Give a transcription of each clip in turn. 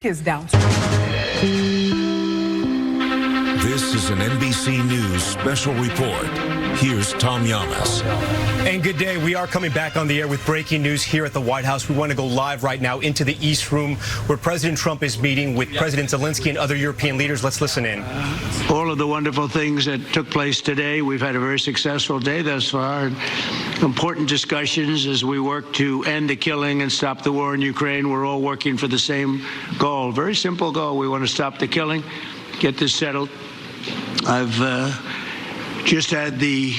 his downstream. This is an NBC News special report. Here's Tom Llamas. And good day. We are coming back on the air with breaking news here at the White House. We want to go live right now into the East Room where President Trump is meeting with President Zelensky and other European leaders. Let's listen in. All of the wonderful things that took place today. We've had a very successful day thus far. Important discussions as we work to end the killing and stop the war in Ukraine. We're all working for the same goal. Very simple goal. We want to stop the killing, get this settled. I've just had the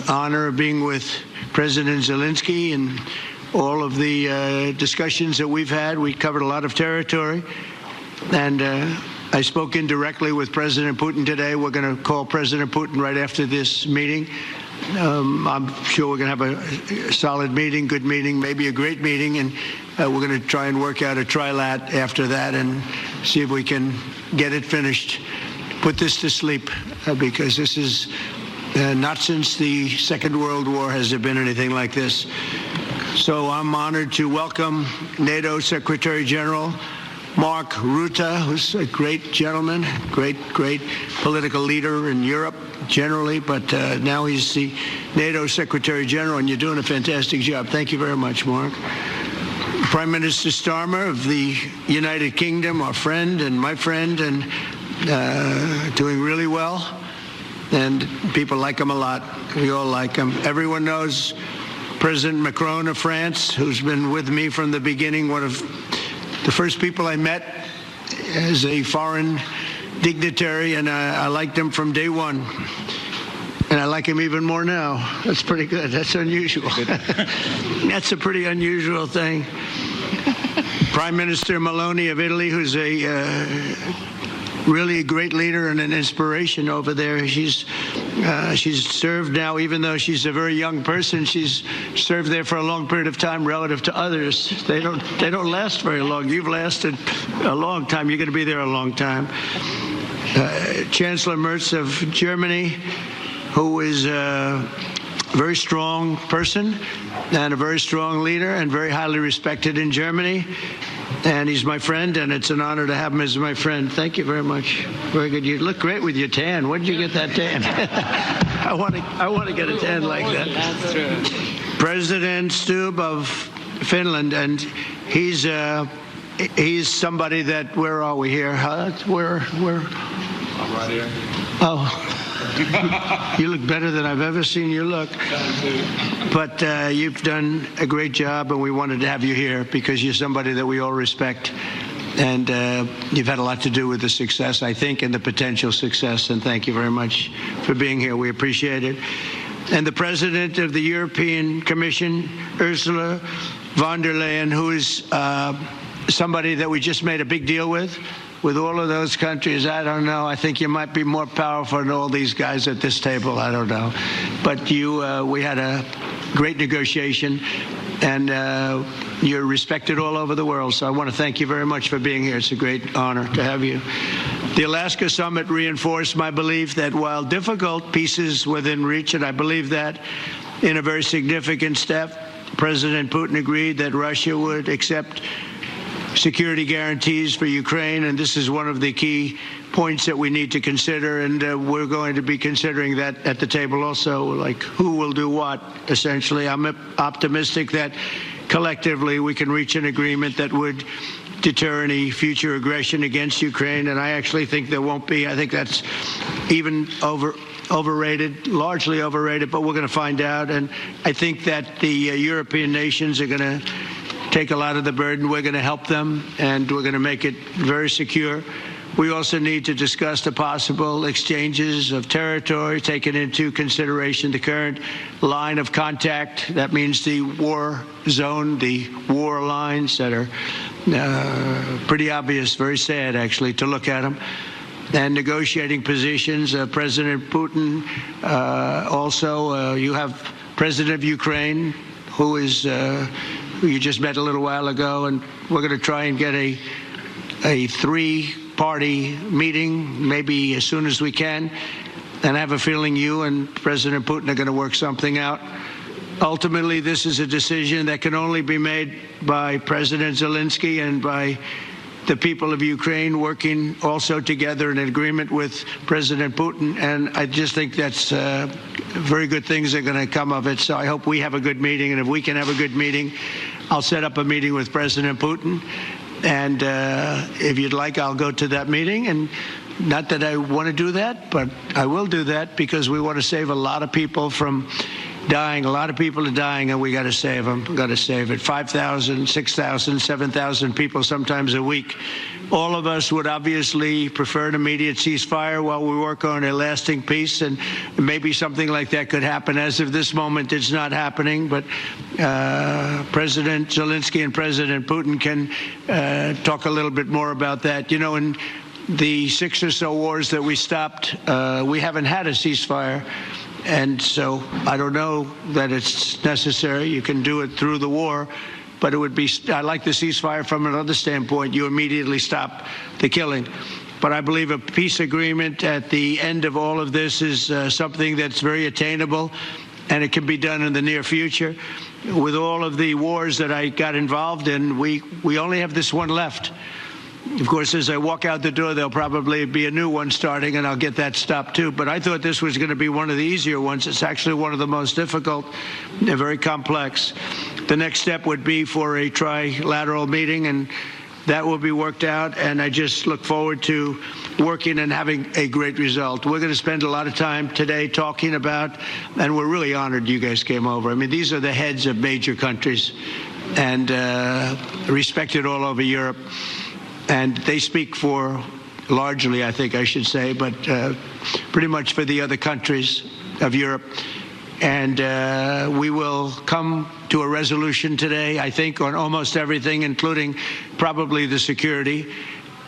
honor of being with President Zelensky and all of the discussions that we've had. We covered a lot of territory, and I spoke indirectly with President Putin today. We're going to call President Putin right after this meeting. I'm sure we're going to have a solid meeting, good meeting, maybe a great meeting, and we're going to try and work out a trilat after that and see if we can get it finished, put this to sleep, because this is not since the Second World War has there been anything like this. So I'm honored to welcome NATO Secretary General Mark Rutte, who's a great gentleman, great political leader in Europe generally, but now he's the NATO Secretary General, and you're doing a fantastic job. Thank you very much, Mark. Prime Minister Starmer of the United Kingdom, our friend and my friend, and doing really well. And people like him a lot. We all like him. Everyone knows President Macron of France, who's been with me from the beginning, one of the first people I met as a foreign dignitary, and I liked him from day one. And I like him even more now. That's pretty good. That's unusual. That's a pretty unusual thing. Prime Minister Meloni of Italy, who's really a great leader and an inspiration over there. She's served now, even though she's a very young person, she's served there for a long period of time relative to others. They don't last very long. You've lasted a long time. You're going to be there a long time. Chancellor Merz of Germany, who is a very strong person and a very strong leader and very highly respected in Germany. And he's my friend, and it's an honor to have him as my friend. Thank you very much. Very good. You look great with your tan. Where did you get that tan? I want to get a tan like that. That's true. President Stubb of Finland, and he's somebody that, where are we here? Where? I'm right here. Oh. You look better than I've ever seen you look. But you've done a great job, and we wanted to have you here because you're somebody that we all respect. And you've had a lot to do with the success, I think, and the potential success. And thank you very much for being here. We appreciate it. And the President of the European Commission, Ursula von der Leyen, who is somebody that we just made a big deal with all of those countries. I don't know. I think you might be more powerful than all these guys at this table. I don't know. But we had a great negotiation, and you're respected all over the world. So I want to thank you very much for being here. It's a great honor to have you. The Alaska summit reinforced my belief that while difficult, peace is within reach, and I believe that in a very significant step, President Putin agreed that Russia would accept security guarantees for Ukraine, and this is one of the key points that we need to consider, and we're going to be considering that at the table also, like who will do what, essentially. I'm optimistic that collectively we can reach an agreement that would deter any future aggression against Ukraine, and I actually think there won't be. I think that's even overrated, largely overrated, but we're going to find out, and I think that the European nations are going to take a lot of the burden. We're going to help them, and we're going to make it very secure. We also need to discuss the possible exchanges of territory, taking into consideration the current line of contact. That means the war zone, the war lines that are pretty obvious, very sad, actually, to look at them. And negotiating positions. President Putin, also, you have President of Ukraine, who is who you just met a little while ago, and we're going to try and get a three-party meeting, maybe as soon as we can. And I have a feeling you and President Putin are going to work something out. Ultimately, this is a decision that can only be made by President Zelensky and by the people of Ukraine working also together in agreement with President Putin. And I just think that's very good things are going to come of it. So I hope we have a good meeting. And if we can have a good meeting, I'll set up a meeting with President Putin. And if you'd like, I'll go to that meeting. And not that I want to do that, but I will do that because we want to save a lot of people from dying. A lot of people are dying, and we got to save them. Got to save it. 5,000, 6,000, 7,000 people sometimes a week. All of us would obviously prefer an immediate ceasefire while we work on a lasting peace, and maybe something like that could happen. As of this moment, it's not happening, but President Zelensky and President Putin can talk a little bit more about that. You know, in the 6 or so wars that we stopped, we haven't had a ceasefire. And so I don't know that it's necessary. You can do it through the war, but it would be, I like the ceasefire from another standpoint. You immediately stop the killing. But I believe a peace agreement at the end of all of this is something that's very attainable, and it can be done in the near future. With all of the wars that I got involved in, we only have this one left. Of course, as I walk out the door, there'll probably be a new one starting, and I'll get that stopped too. But I thought this was going to be one of the easier ones. It's actually one of the most difficult. They're very complex. The next step would be for a trilateral meeting, and that will be worked out. And I just look forward to working and having a great result. We're going to spend a lot of time today talking about, and we're really honored you guys came over. I mean, these are the heads of major countries and respected all over Europe. And they speak for, largely, I think I should say, but pretty much for the other countries of Europe. And we will come to a resolution today, I think, on almost everything, including probably the security.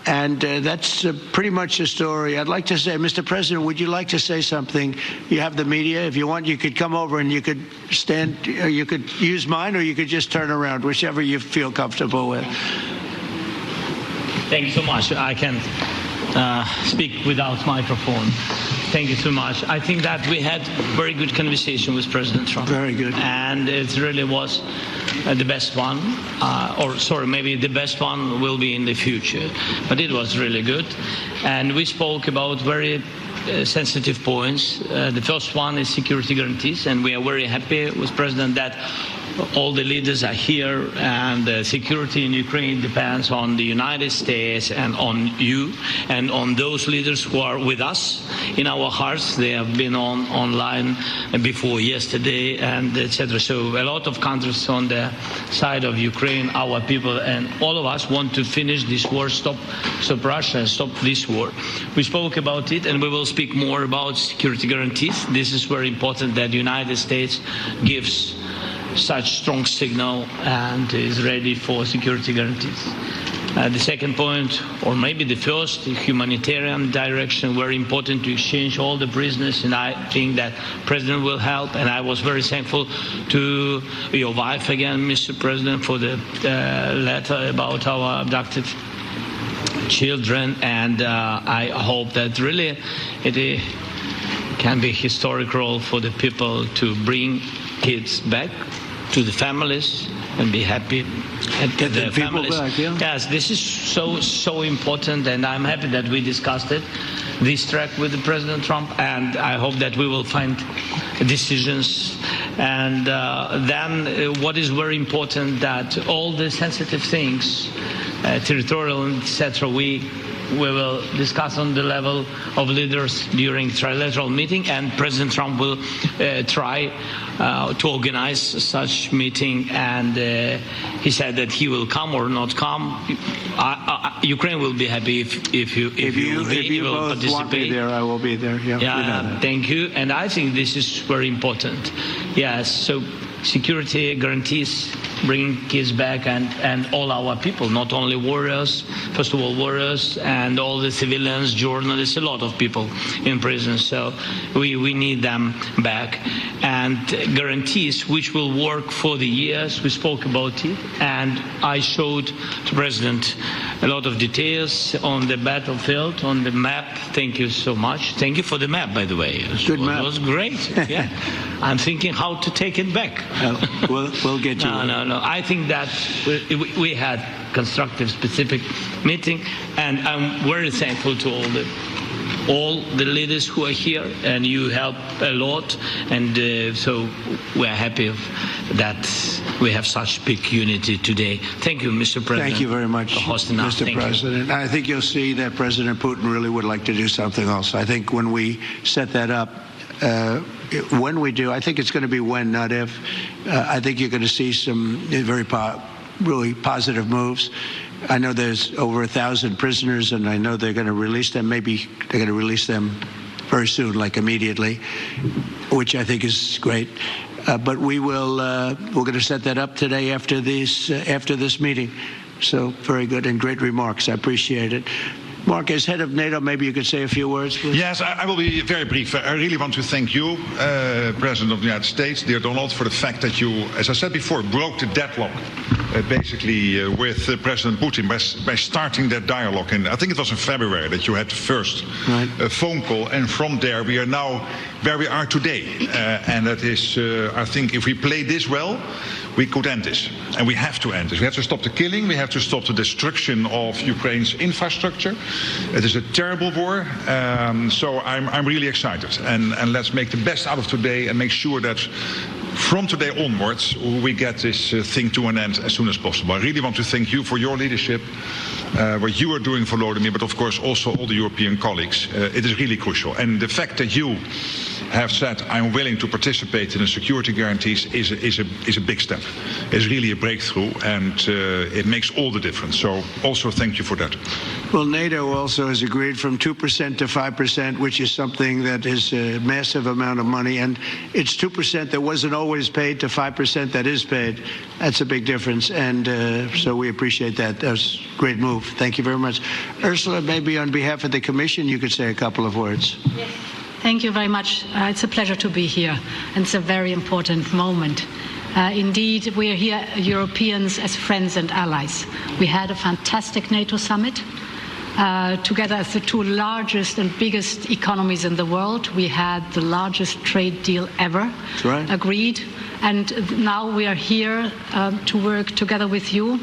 And that's pretty much the story. I'd like to say, Mr. President, would you like to say something? You have the media. If you want, you could come over and you could stand, you could use mine, or you could just turn around, whichever you feel comfortable with. Thank you so much. I can speak without microphone. Thank you so much. I think that we had very good conversation with President Trump. Very good. And it really was the best one. Or sorry, maybe the best one will be in the future. But it was really good. And we spoke about very sensitive points. The first one is security guarantees. And we are very happy with President that all the leaders are here, and the security in Ukraine depends on the United States and on you and on those leaders who are with us in our hearts. They have been online before yesterday, and etc. So a lot of countries on the side of Ukraine, our people and all of us want to finish this war, stop Russia, stop this war. We spoke about it, and we will speak more about security guarantees. This is very important that the United States gives such strong signal and is ready for security guarantees. The second point, or maybe the first, the humanitarian direction, very important to exchange all the prisoners, and I think that President will help. And I was very thankful to your wife again, Mr. President, for the letter about our abducted children, and I hope that really it can be a historic role for the people to bring kids back to the families and be happy at the families. Back, yeah. Yes, this is so important, and I'm happy that we discussed it, this track with the President Trump, and I hope that we will find decisions. And then what is very important, that all the sensitive things, territorial, etc., we will discuss on the level of leaders during trilateral meeting, and President Trump will try to organize such meeting, and he said that he will come or not come. Ukraine will be happy if you will participate. Want me there, I will be there. Yeah, you know that. Thank you. And I think this is very important. Yes, so security guarantees, bringing kids back, and all our people, not only warriors, first of all warriors, and all the civilians, journalists, a lot of people in prison. So we need them back. And guarantees which will work for the years. We spoke about it, and I showed to President a lot of details on the battlefield, on the map. Thank you so much. Thank you for the map, by the way. Good map. It was great. Yeah. I'm thinking how to take it back. We'll get to it. No. I think that we had constructive, specific meeting, and I'm very thankful to all the leaders who are here, and you help a lot, and so we are happy that we have such big unity today. Thank you, Mr. President. Thank you very much, for hosting us. Mr. President. I think you'll see that President Putin really would like to do something else. I think when we set that up, when we do, I think it's going to be when, not if. I think you're going to see some really positive moves. I know there's over 1,000 prisoners, and I know they're going to release them. Maybe they're going to release them very soon, like immediately, which I think is great. But we're going to set that up today after this meeting. So very good and great remarks. I appreciate it. Mark, as head of NATO, maybe you could say a few words, please. Yes, I will be very brief. I really want to thank you, President of the United States, dear Donald, for the fact that you, as I said before, broke the deadlock, basically with President Putin by starting that dialogue. And I think it was in February that you had the first phone call, and from there we are now where we are today. And that is, I think, if we play this well, we could end this, and we have to end this. We have to stop the killing, we have to stop the destruction of Ukraine's infrastructure. It is a terrible war, so I'm really excited. And let's make the best out of today and make sure that from today onwards we get this thing to an end as soon as possible. I really want to thank you for your leadership, what you are doing for Volodymyr, but of course also all the European colleagues. It is really crucial. And the fact that you have said I'm willing to participate in the security guarantees is a big step. It's really a breakthrough, and it makes all the difference. So also thank you for that. Well, NATO also has agreed from 2% to 5%, which is something that is a massive amount of money, and it's 2% that wasn't always paid to 5% that is paid. That's a big difference, and so we appreciate that. That's a great move. Thank you very much. Ursula, maybe on behalf of the Commission, you could say a couple of words. Yes. Thank you very much. It's a pleasure to be here, and it's a very important moment. Indeed, we are here, Europeans, as friends and allies. We had a fantastic NATO summit. Together as the two largest and biggest economies in the world, we had the largest trade deal ever agreed. And now we are here to work together with you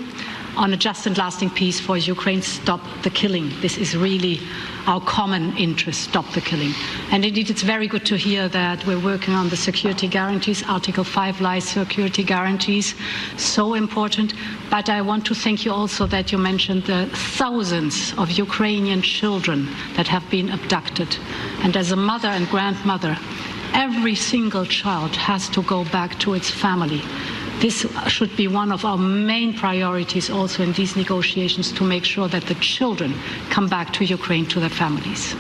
on a just and lasting peace for Ukraine. Stop the killing. This is really our common interest, stop the killing. And indeed, it's very good to hear that we're working on the security guarantees, Article 5 lies security guarantees, so important. But I want to thank you also that you mentioned the thousands of Ukrainian children that have been abducted. And as a mother and grandmother, every single child has to go back to its family. This should be one of our main priorities also in these negotiations, to make sure that the children come back to Ukraine, to their families.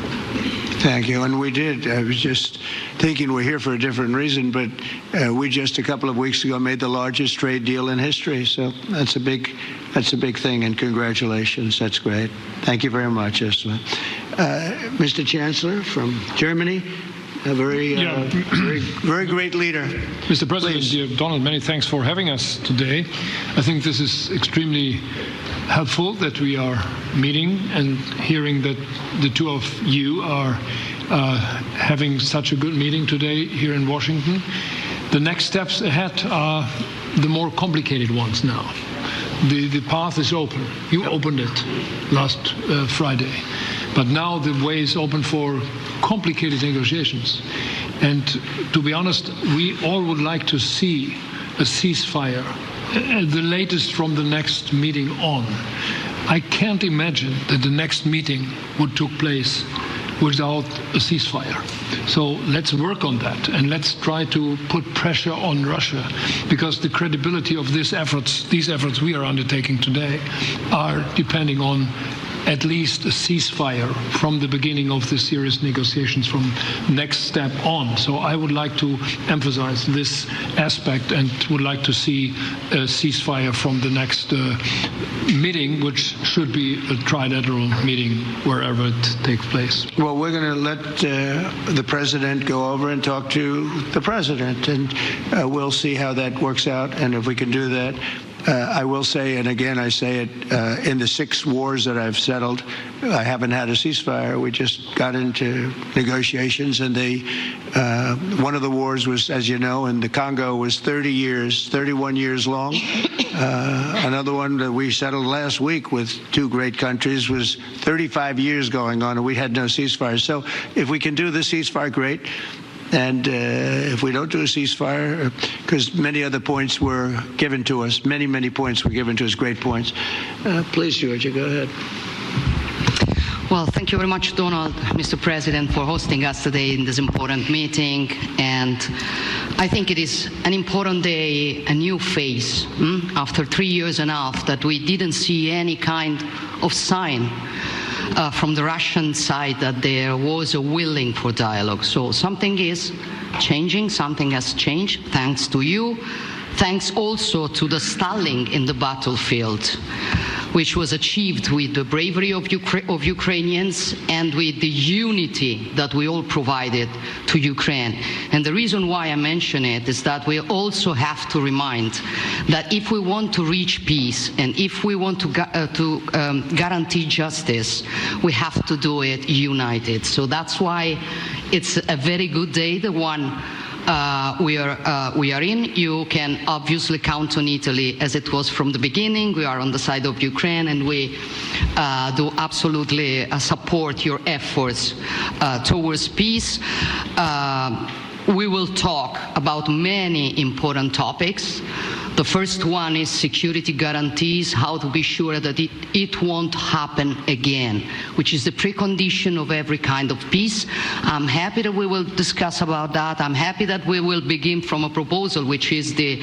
Thank you. And we did. I was just thinking we're here for a different reason, but we just a couple of weeks ago made the largest trade deal in history. So that's a big thing, and congratulations. That's great. Thank you very much, Ursula. Mr. Chancellor from Germany. A very great leader. Mr. President, dear Donald, many thanks for having us today. I think this is extremely helpful that we are meeting and hearing that the two of you are having such a good meeting today here in Washington. The next steps ahead are the more complicated ones now. The path is open. You opened it last Friday. But now the way is open for complicated negotiations. And to be honest, we all would like to see a ceasefire, the latest from the next meeting on. I can't imagine that the next meeting would take place without a ceasefire. So let's work on that, and let's try to put pressure on Russia, because the credibility of these efforts we are undertaking today are depending on at least a ceasefire from the beginning of the serious negotiations from next step on. So I would like to emphasize this aspect and would like to see a ceasefire from the next meeting, which should be a trilateral meeting wherever it takes place. Well, we're going to let the president go over and talk to the president, and we'll see how that works out, and if we can do that. I will say, and again I say it, in the 6 wars that I've settled, I haven't had a ceasefire. We just got into negotiations, and one of the wars was, as you know, in the Congo was 31 years long. Another one that we settled last week with 2 great countries was 35 years going on, and we had no ceasefire. So if we can do the ceasefire, great. And if we don't do a ceasefire, because many other points were given to us, many points were given to us, great points. Please, Georgia, go ahead. Well, thank you very much, Donald, Mr. President, for hosting us today in this important meeting. And I think it is an important day, a new phase, after 3 years and a half that we didn't see any kind of sign from the Russian side that there was a willing for dialogue. So something is changing, something has changed, thanks to you. Thanks also to the stalling in the battlefield, which was achieved with the bravery of Ukrainians and with the unity that we all provided to Ukraine. And the reason why I mention it is that we also have to remind that if we want to reach peace and if we want to guarantee justice, we have to do it united. So that's why it's a very good day, the one we are in. You can obviously count on Italy as it was from the beginning. We are on the side of Ukraine, and we do absolutely support your efforts towards peace. We will talk about many important topics. The first one is security guarantees, how to be sure that it won't happen again, which is the precondition of every kind of peace. I'm happy that we will discuss about that. I'm happy that we will begin from a proposal, which is the,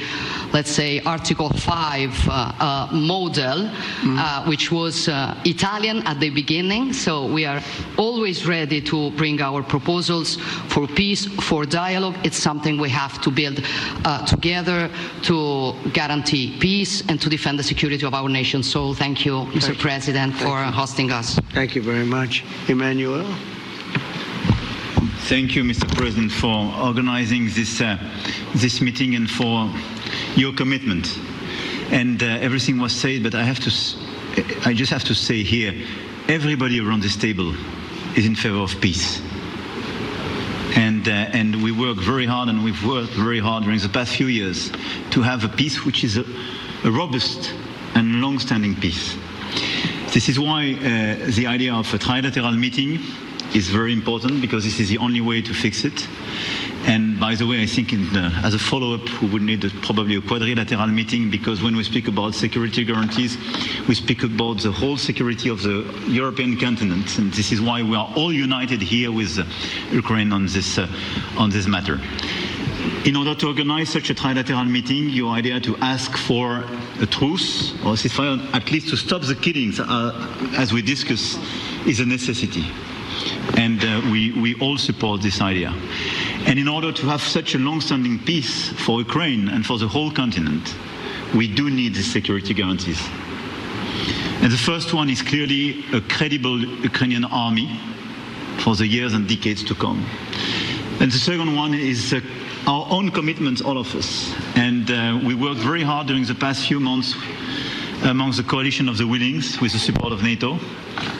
let's say, Article 5 model, which was Italian at the beginning. So we are always ready to bring our proposals for peace, for dialogue. It's something we have to build together to guarantee peace and to defend the security of our nation. So thank you, Mr. President, for hosting us. Thank you very much. Emmanuel? Thank you, Mr. President, for organizing this meeting and for your commitment. And everything was said, but I just have to say here, everybody around this table is in favor of peace. And we work very hard, and we've worked very hard during the past few years to have a peace which is a robust and long-standing peace. This is why the idea of a trilateral meeting is very important, because this is the only way to fix it. And by the way, I think as a follow-up, we would need probably a quadrilateral meeting, because when we speak about security guarantees, we speak about the whole security of the European continent. And this is why we are all united here with Ukraine on this matter. In order to organize such a trilateral meeting, your idea to ask for a truce or a ceasefire, at least to stop the killings, as we discussed, is a necessity. And we all support this idea. And in order to have such a long-standing peace for Ukraine and for the whole continent, we do need the security guarantees. And the first one is clearly a credible Ukrainian army for the years and decades to come. And the second one is our own commitment, all of us. And we worked very hard during the past few months amongst the coalition of the willings, with the support of NATO,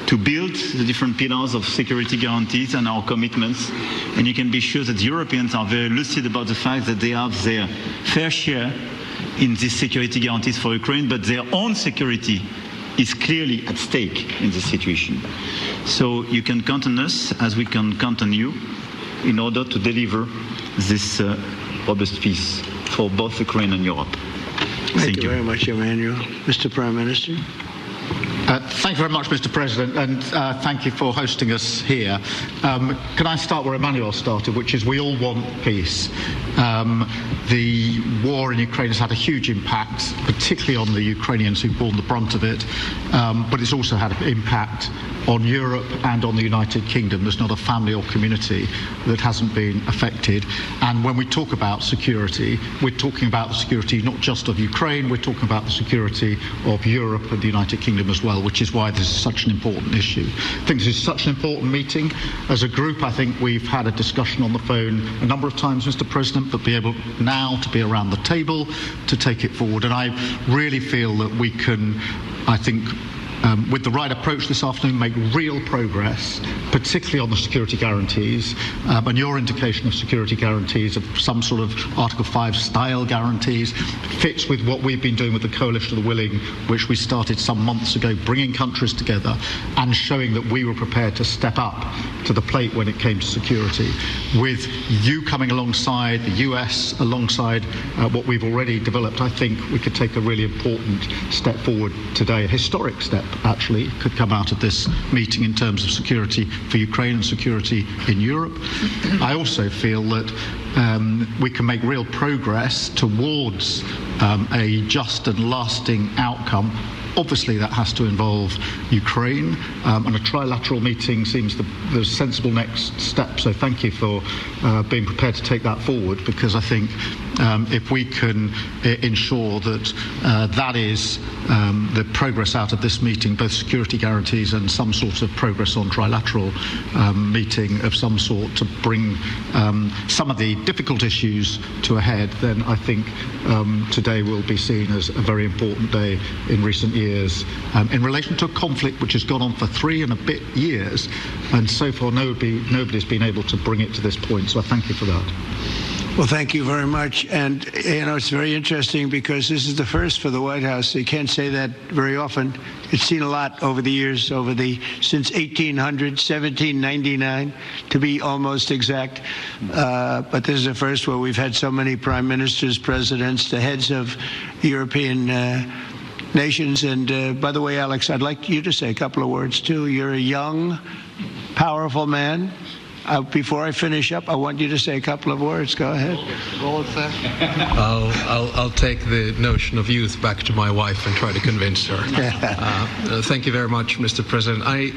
to build the different pillars of security guarantees and our commitments. And you can be sure that the Europeans are very lucid about the fact that they have their fair share in these security guarantees for Ukraine, but their own security is clearly at stake in this situation. So you can count on us, as we can count on you, in order to deliver this robust peace for both Ukraine and Europe. Thank you very much, Emmanuel. Mr. Prime Minister. Thank you very much, Mr. President, and thank you for hosting us here. Can I start where Emmanuel started, which is we all want peace. The war in Ukraine has had a huge impact, particularly on the Ukrainians who've borne the brunt of it, but it's also had an impact on Europe and on the United Kingdom. There's not a family or community that hasn't been affected. And when we talk about security, we're talking about the security not just of Ukraine, we're talking about the security of Europe and the United Kingdom as well. well, which is why this is such an important issue. I think this is such an important meeting. As a group, I think we've had a discussion on the phone a number of times, Mr. President, but be able now to be around the table to take it forward. And I really feel that we can, I think, with the right approach this afternoon, make real progress, particularly on the security guarantees, and your indication of security guarantees, of some sort of Article 5 style guarantees, fits with what we've been doing with the Coalition of the Willing, which we started some months ago, bringing countries together and showing that we were prepared to step up to the plate when it came to security. With you coming alongside, the US alongside what we've already developed, I think we could take a really important step forward today, a historic step actually could come out of this meeting in terms of security for Ukraine and security in Europe. I also feel that we can make real progress towards a just and lasting outcome. Obviously, that has to involve Ukraine, and a trilateral meeting seems the sensible next step. So thank you for being prepared to take that forward, because I think if we can ensure that that is the progress out of this meeting, both security guarantees and some sort of progress on trilateral meeting of some sort to bring some of the difficult issues to a head, then I think today will be seen as a very important day in recent years in relation to a conflict which has gone on for 3 and a bit years, and so far nobody's been able to bring it to this point. So I thank you for that. Well, thank you very much. And, it's very interesting because this is the first for the White House. You can't say that very often. It's seen a lot over the years, since 1800, 1799, to be almost exact. But this is the first where we've had so many prime ministers, presidents, the heads of European nations. And by the way, Alex, I'd like you to say a couple of words, too. You're a young, powerful man. Before I finish up, I want you to say a couple of words. Go ahead. I'll take the notion of youth back to my wife and try to convince her. Thank you very much, Mr. President. I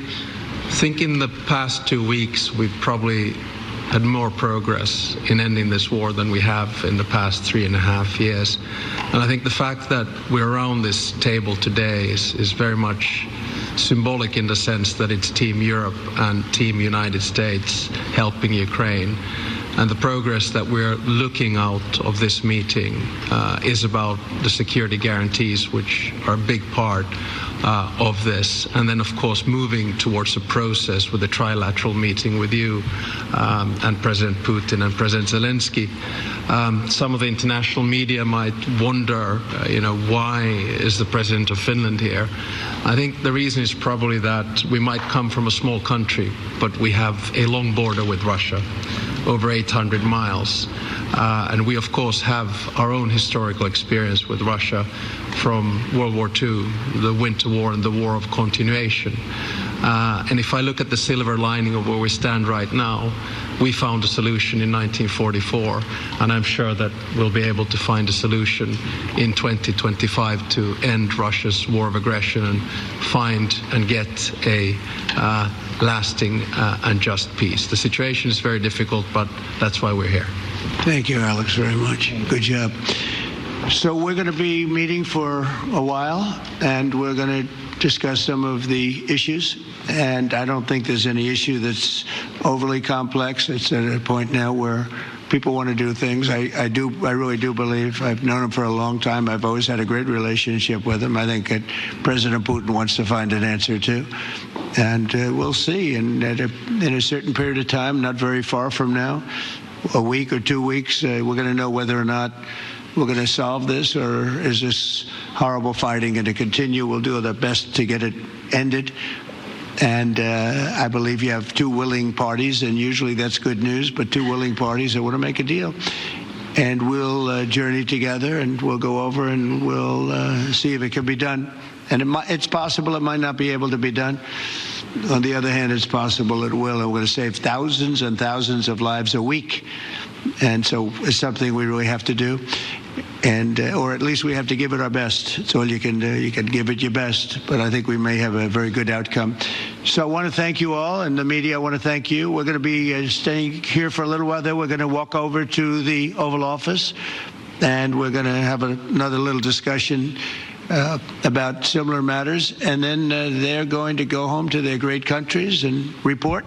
think in the past 2 weeks, we've probably had more progress in ending this war than we have in the past 3.5 years. And I think the fact that we're around this table today is very much symbolic in the sense that it's Team Europe and Team United States helping Ukraine. And the progress that we're looking out of this meeting is about the security guarantees, which are a big part of this. And then, of course, moving towards a process with a trilateral meeting with you and President Putin and President Zelensky. Some of the international media might wonder, why is the President of Finland here? I think the reason is probably that we might come from a small country, but we have a long border with Russia, over 800 miles. And we, of course, have our own historical experience with Russia from World War II, the Winter War and the War of Continuation. And if I look at the silver lining of where we stand right now, we found a solution in 1944, and I'm sure that we'll be able to find a solution in 2025 to end Russia's war of aggression and find and get a lasting and just peace. The situation is very difficult, but that's why we're here. Thank you, Alex, very much. Good job. So we're going to be meeting for a while, and we're going to discuss some of the issues. And I don't think there's any issue that's overly complex. It's at a point now where people want to do things. I really do believe, I've known him for a long time. I've always had a great relationship with him. I think that President Putin wants to find an answer too. And we'll see. And in a certain period of time, not very far from now, a week or 2 weeks, we're going to know whether or not we're going to solve this, or is this horrible fighting going to continue? We'll do our best to get it ended. And I believe you have 2 willing parties, and usually that's good news, but 2 willing parties that want to make a deal. And we'll journey together, and we'll go over, and we'll see if it can be done. And it's possible it might not be able to be done. On the other hand, it's possible it will, and we're going to save thousands and thousands of lives a week. And so it's something we really have to do. And or at least we have to give it our best. It's all you can do. You can give it your best, but I think we may have a very good outcome. So I want to thank you all, and the media, I want to thank you. We're going to be staying here for a little while. Then we're going to walk over to the Oval Office, and we're going to have another little discussion about similar matters, and then they're going to go home to their great countries and report.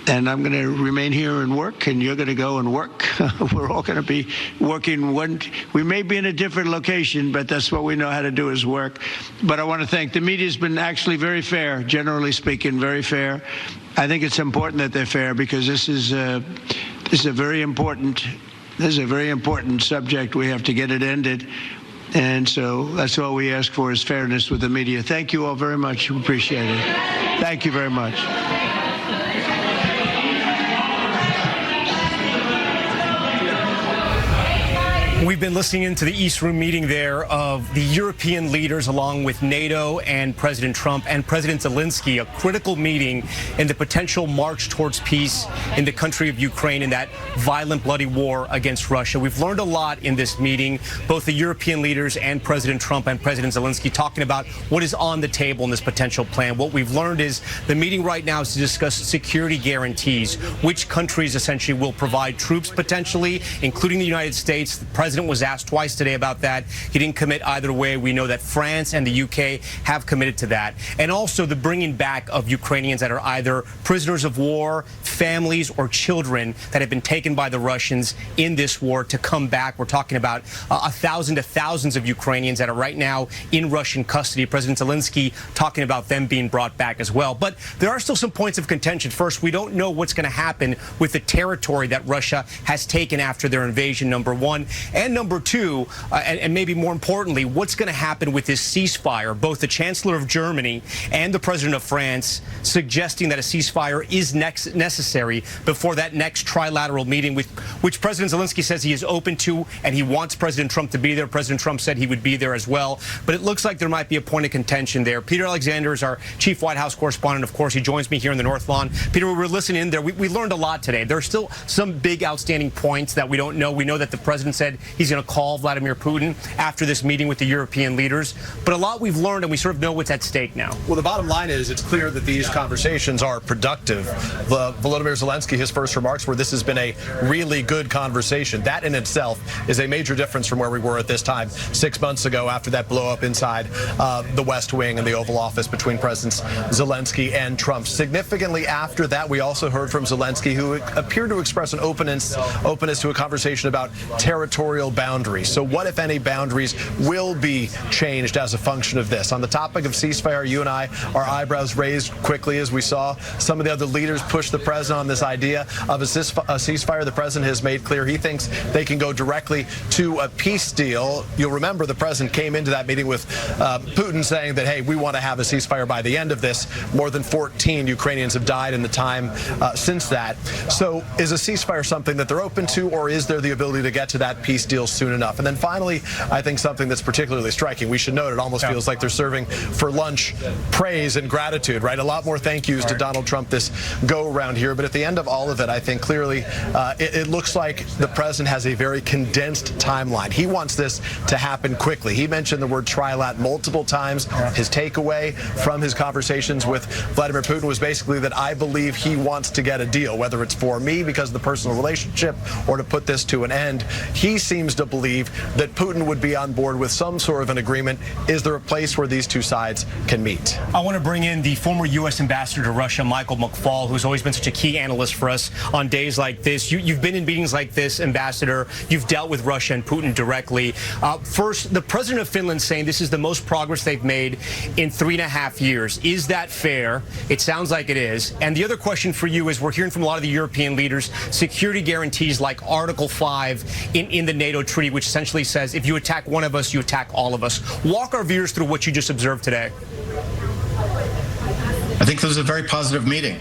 And I'm going to remain here and work, and you're going to go and work. We're all going to be working. We may be in a different location, but that's what we know how to do is work. But I want to thank the media. Has been actually very fair, generally speaking, very fair. I think it's important that they're fair because this is a very important subject. We have to get it ended. And so that's all we ask for is fairness with the media. Thank you all very much. We appreciate it. Thank you very much. We've been listening into the East Room meeting there of the European leaders along with NATO and President Trump and President Zelensky, a critical meeting in the potential march towards peace in the country of Ukraine in that violent, bloody war against Russia. We've learned a lot in this meeting, both the European leaders and President Trump and President Zelensky talking about what is on the table in this potential plan. What we've learned is the meeting right now is to discuss security guarantees, which countries essentially will provide troops potentially, including the United States. The President was asked twice today about that. He didn't commit either way. We know that France and the UK have committed to that. And also the bringing back of Ukrainians that are either prisoners of war, families, or children that have been taken by the Russians in this war to come back. We're talking about 1,000 to thousands of Ukrainians that are right now in Russian custody. President Zelensky talking about them being brought back as well. But there are still some points of contention. First, we don't know what's going to happen with the territory that Russia has taken after their invasion, number one. And number two, and maybe more importantly, what's going to happen with this ceasefire? Both the Chancellor of Germany and the President of France suggesting that a ceasefire is necessary before that next trilateral meeting, which President Zelensky says he is open to, and he wants President Trump to be there. President Trump said he would be there as well. But it looks like there might be a point of contention there. Peter Alexander is our chief White House correspondent. Of course, he joins me here in the North Lawn. Peter, we were listening in there. We learned a lot today. There are still some big outstanding points that we don't know. We know that the president said he's going to call Vladimir Putin after this meeting with the European leaders. But a lot we've learned, and we sort of know what's at stake now. Well, the bottom line is it's clear that these conversations are productive. Volodymyr Zelensky, his first remarks were this has been a really good conversation. That in itself is a major difference from where we were at this time 6 months ago after that blow up inside the West Wing and the Oval Office between Presidents Zelensky and Trump. Significantly after that, we also heard from Zelensky, who appeared to express an openness to a conversation about territorial boundaries. So what, if any, boundaries will be changed as a function of this? On the topic of ceasefire, you and I, our eyebrows raised quickly as we saw some of the other leaders push the president on this idea of a ceasefire. The president has made clear he thinks they can go directly to a peace deal. You'll remember the president came into that meeting with Putin saying that, hey, we want to have a ceasefire by the end of this. More than 14 Ukrainians have died in the time since that. So is a ceasefire something that they're open to, or is there the ability to get to that peace deal soon enough? And then finally, I think something that's particularly striking, we should note it almost feels like they're serving for lunch praise and gratitude, right? A lot more thank yous to Donald Trump this go around here. But at the end of all of it, I think clearly it looks like the president has a very condensed timeline. He wants this to happen quickly. He mentioned the word trilat multiple times. His takeaway from his conversations with Vladimir Putin was basically that I believe he wants to get a deal, whether it's for me because of the personal relationship or to put this to an end. He seems to believe that Putin would be on board with some sort of an agreement. Is there a place where these two sides can meet? I want to bring in the former U.S. ambassador to Russia, Michael McFaul, who's always been such a key analyst for us on days like this. You've been in meetings like this, Ambassador. You've dealt with Russia and Putin directly. First, the president of Finland saying this is the most progress they've made in 3.5 years. Is that fair? It sounds like it is. And the other question for you is we're hearing from a lot of the European leaders security guarantees like Article 5 in the NATO treaty, which essentially says if you attack one of us, you attack all of us. Walk our viewers through what you just observed today. I think this was a very positive meeting.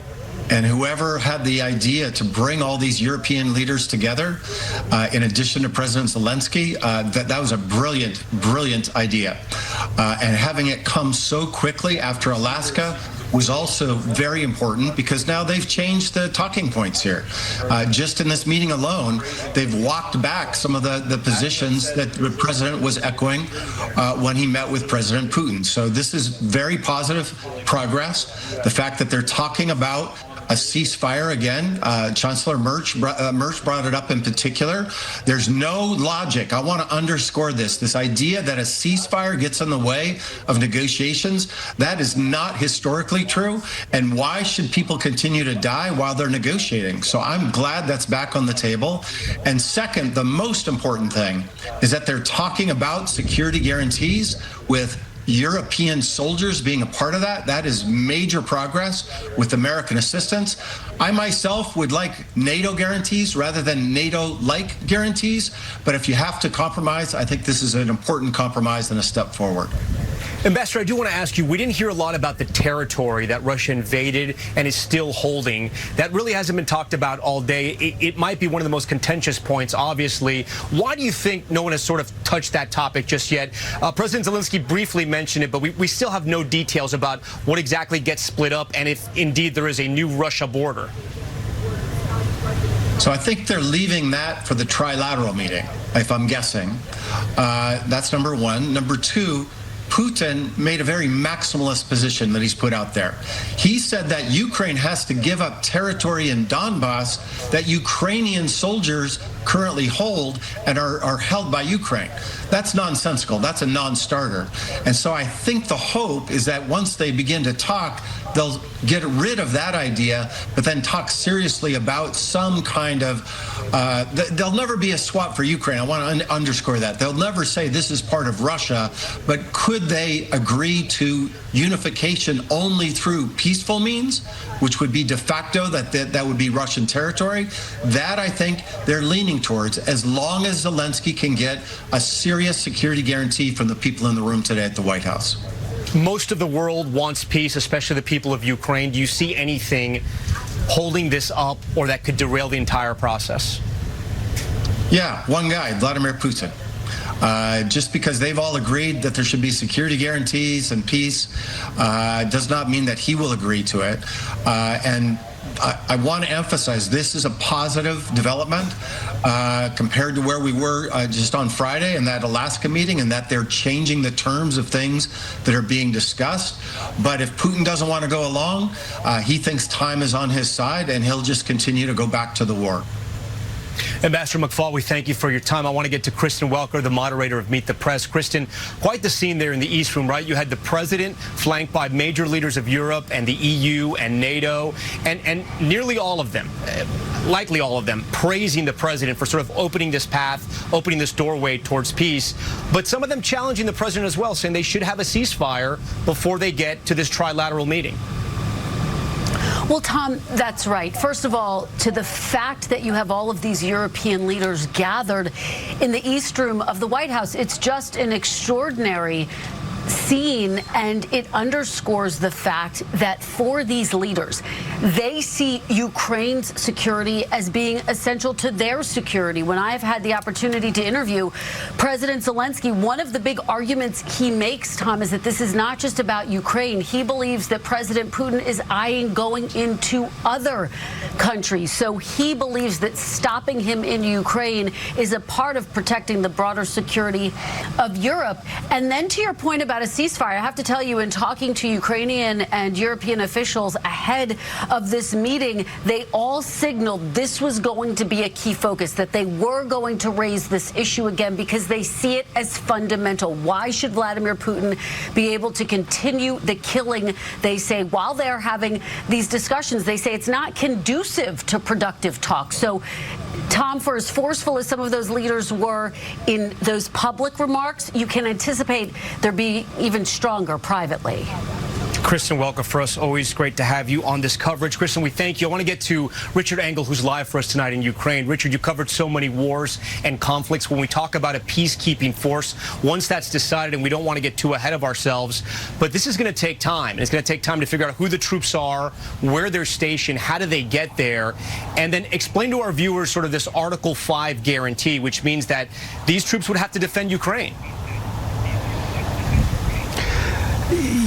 And whoever had the idea to bring all these European leaders together, in addition to President Zelensky, that was a brilliant, brilliant idea. And having it come so quickly after Alaska was also very important because now they've changed the talking points here. Just in this meeting alone, they've walked back some of the positions that the president was echoing when he met with President Putin. So this is very positive progress. The fact that they're talking about a ceasefire again. Chancellor Merz brought it up in particular. There's no logic. I want to underscore this idea that a ceasefire gets in the way of negotiations. That is not historically true. And why should people continue to die while they're negotiating? So I'm glad that's back on the table. And second, the most important thing is that they're talking about security guarantees with European soldiers being a part of that. That is major progress with American assistance. I myself would like NATO guarantees rather than NATO-like guarantees, but if you have to compromise, I think this is an important compromise and a step forward. Ambassador, I do want to ask you, we didn't hear a lot about the territory that Russia invaded and is still holding. That really hasn't been talked about all day. It might be one of the most contentious points, obviously. Why do you think no one has sort of touched that topic just yet? President Zelensky briefly mentioned it, but we still have no details about what exactly gets split up and if indeed there is a new Russia border. So I think they're leaving that for the trilateral meeting, if I'm guessing. That's number one. Number two, Putin made a very maximalist position that he's put out there. He said that Ukraine has to give up territory in Donbass that Ukrainian soldiers currently hold and are held by Ukraine. That's nonsensical. That's a non-starter. And so I think the hope is that once they begin to talk, they'll get rid of that idea, but then talk seriously about some kind of, there'll never be a swap for Ukraine. I want to underscore that. They'll never say this is part of Russia, but could they agree to unification only through peaceful means, which would be de facto, that would be Russian territory? That, I think, they're leaning towards, as long as Zelensky can get a serious security guarantee from the people in the room today at the White House. Most of the world wants peace, especially the people of Ukraine. Do you see anything holding this up or that could derail the entire process? Yeah, one guy, Vladimir Putin. Just because they've all agreed that there should be security guarantees and peace does not mean that he will agree to it. And I want to emphasize this is a positive development compared to where we were just on Friday in that Alaska meeting, and that they're changing the terms of things that are being discussed. But if Putin doesn't want to go along, he thinks time is on his side, and he'll just continue to go back to the war. Ambassador McFaul, we thank you for your time. I want to get to Kristen Welker, the moderator of Meet the Press. Kristen, quite the scene there in the East Room, right? You had the president flanked by major leaders of Europe and the EU and NATO, and nearly all of them, likely all of them, praising the president for sort of opening this path, opening this doorway towards peace. But some of them challenging the president as well, saying they should have a ceasefire before they get to this trilateral meeting. Well, Tom, that's right. First of all, to the fact that you have all of these European leaders gathered in the East Room of the White House, it's just an extraordinary scene, and it underscores the fact that for these leaders, they see Ukraine's security as being essential to their security. When I've had the opportunity to interview President Zelensky, one of the big arguments he makes, Tom, is that this is not just about Ukraine. He believes that President Putin is eyeing going into other countries. So he believes that stopping him in Ukraine is a part of protecting the broader security of Europe. And then to your point about a ceasefire, I have to tell you, in talking to Ukrainian and European officials ahead of this meeting, they all signaled this was going to be a key focus, that they were going to raise this issue again because they see it as fundamental. Why should Vladimir Putin be able to continue the killing? They say while they're having these discussions, they say it's not conducive to productive talk. So, Tom, for as forceful as some of those leaders were in those public remarks, you can anticipate they'll be even stronger privately. Kristen Welker, for us, always great to have you on this coverage. Kristen, we thank you. I want to get to Richard Engel, who's live for us tonight in Ukraine. Richard, you covered so many wars and conflicts. When we talk about a peacekeeping force, once that's decided, and we don't want to get too ahead of ourselves, but this is going to take time. And it's going to take time to figure out who the troops are, where they're stationed, how do they get there, and then explain to our viewers sort of this Article 5 guarantee, which means that these troops would have to defend Ukraine.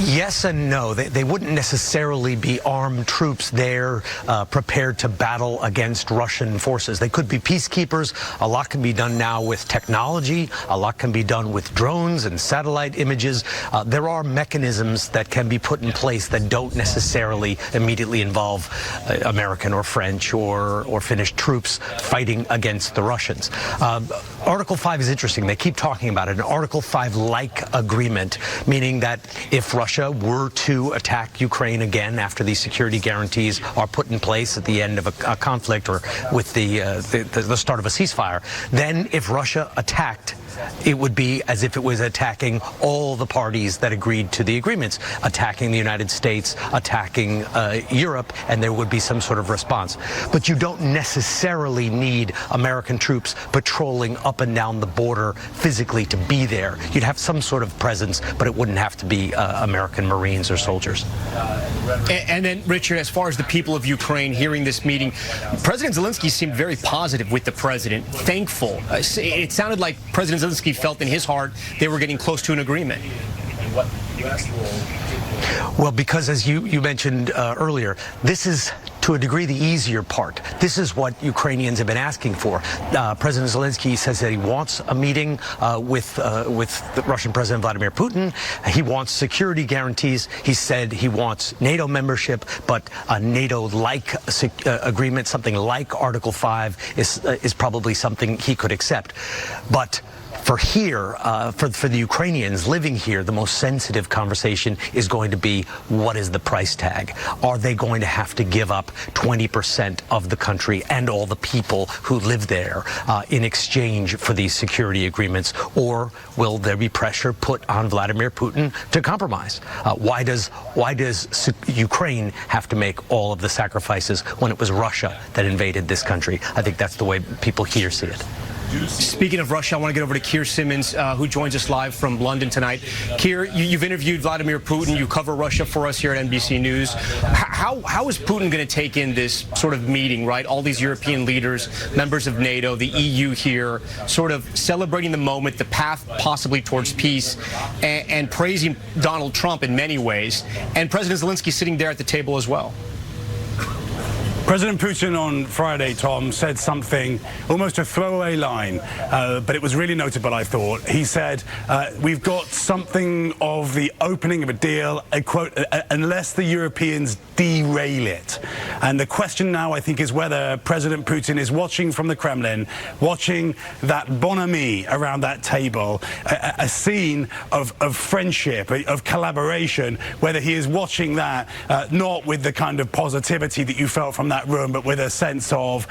Yes and no. They wouldn't necessarily be armed troops there prepared to battle against Russian forces. They could be peacekeepers. A lot can be done now with technology. A lot can be done with drones and satellite images. There are mechanisms that can be put in place that don't necessarily immediately involve American or French or Finnish troops fighting against the Russians. Article 5 is interesting. They keep talking about it. An Article 5-like agreement, meaning that if Russia were to attack Ukraine again after these security guarantees are put in place at the end of a conflict or with the start of a ceasefire, then if Russia attacked, it would be as if it was attacking all the parties that agreed to the agreements, attacking the United States, attacking Europe, and there would be some sort of response. But you don't necessarily need American troops patrolling up and down the border physically to be there. You'd have some sort of presence, but it wouldn't have to be American Marines or soldiers. And then, Richard, as far as the people of Ukraine hearing this meeting, President Zelensky seemed very positive with the president, thankful. It sounded like President Zelensky felt in his heart they were getting close to an agreement. Well, because as you mentioned earlier, this is to a degree the easier part. This is what Ukrainians have been asking for. President Zelensky says that he wants a meeting with the Russian President Vladimir Putin. He wants security guarantees. He said he wants NATO membership, but a NATO-like agreement, something like Article 5, is probably something he could accept. But for here, for the Ukrainians living here, the most sensitive conversation is going to be, what is the price tag? Are they going to have to give up 20% of the country and all the people who live there in exchange for these security agreements? Or will there be pressure put on Vladimir Putin to compromise? Why does Ukraine have to make all of the sacrifices when it was Russia that invaded this country? I think that's the way people here see it. Speaking of Russia, I want to get over to Keir Simmons, who joins us live from London tonight. Keir, you've interviewed Vladimir Putin. You cover Russia for us here at NBC News. How is Putin going to take in this sort of meeting, right? All these European leaders, members of NATO, the EU here, sort of celebrating the moment, the path possibly towards peace, and praising Donald Trump in many ways. And President Zelensky sitting there at the table as well. President Putin on Friday, Tom, said something, almost a throwaway line, but it was really notable, I thought. He said, we've got something of the opening of a deal, a quote, unless the Europeans derail it. And the question now, I think, is whether President Putin is watching from the Kremlin, watching that bonhomie around that table, a scene of friendship, of collaboration, whether he is watching that not with the kind of positivity that you felt from that room, but with a sense of,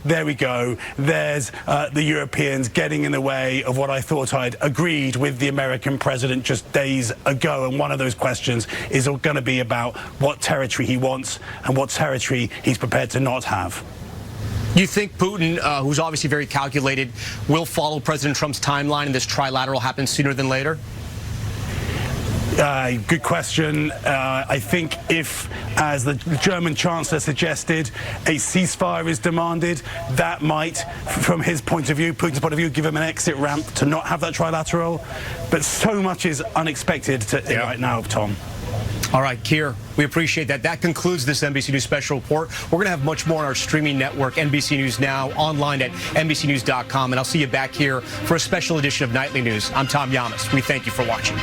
there we go, there's the Europeans getting in the way of what I thought I'd agreed with the American president just days ago. And one of those questions is going to be about what territory he wants and what territory he's prepared to not have. You think Putin, who's obviously very calculated, will follow President Trump's timeline and this trilateral happens sooner than later? Good question. I think if, as the German Chancellor suggested, a ceasefire is demanded, that might, from his point of view, Putin's point of view, give him an exit ramp to not have that trilateral. But so much is unexpected right now, Tom. All right, Keir, we appreciate that. That concludes this NBC News special report. We're going to have much more on our streaming network, NBC News Now, online at NBCnews.com. And I'll see you back here for a special edition of Nightly News. I'm Tom Yamas. We thank you for watching.